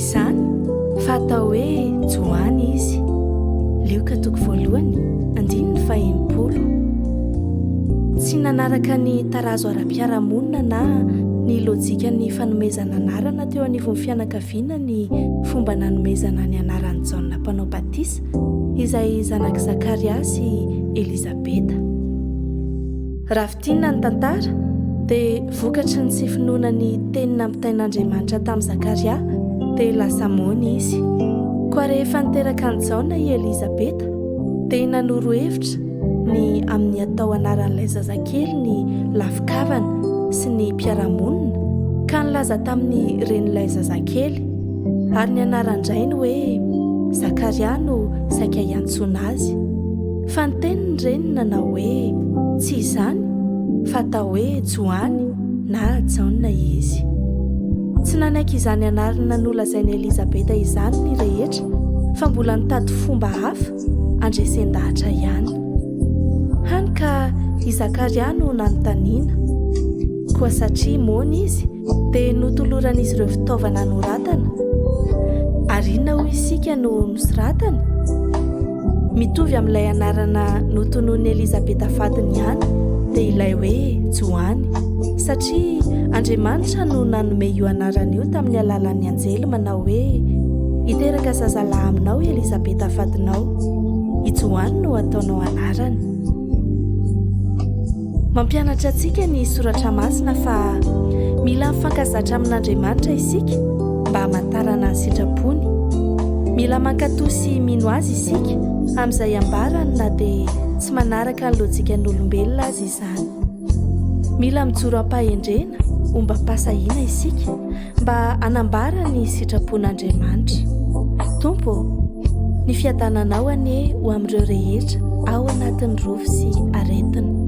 izany fa atao hoe joany izy. Lioka toko voalohany 5:20. Tsy nanaraka ny tarazo ara-piarahamonina na ny lojika ny fanomezana anarana teo anivon'ny fianakaviana ny fomba nanomezana ny anaran'ny Jaona mpanao batisa izay zanak' Zakaria sy Elizabeta. Ravitinina ny tantara dia vokatry ny tsy finoana ny teny nampitain'Andriamanitra tamin'ny Zakaria dia lasa mony izy. Koa rehefa niteraka ny Jaona i Elizabeta dia nanoro hevitra ny amin'ny atao anaran'ilay zazakely ny lafikavana sy ny mpiaramonina ka nilaza tamin'ny ren'ilay zazakely ary ny anaran-drany hoe Zakaria no saika hiantsoana azy. Fa ny teniny reny nanao hoe tsy izany fa atao hoe Joany na Jaona izy. Tsy nanaiky izany anarana nolazainy Elizabeta izany ny rehetra fa mbola nitady fomba hafa andresen-dahatra ihany. Hany ka i Zakaria no nanontaniana. Koa satria mony izy dia notoloran'izy ireo fitaovana noratana. Ary inona hoy isika no nosoratany? Mitovy amin'ilay anarana notonoiny Elizabeta fadiny ihany dia ilay hoe Joany, satria Andriamanitra no nanome io anarana io tamin'ny alalan'ny anjely manao hoe hiteraka zazalahy aminao Elizabeta fadinao, i Joany no ataonao anarany. Mampianatra antsika ny soratra masina fa mila mifankazatra amin'Andriamanitra isika mba hamantarana ny sitrapony. Mila mankatosy mino azy isika amin'izay ambarany na dia tsy manaraka ny lojikan'ny olombelona azy izany. Mila mijoro ampahendrena omba pasahiana isika mba hanambara ny sitrapon'Andriamanitra. Tompo, ny fiadananao anie ho amin'ireo rehetra ao anatin'ny rofo sy aretina.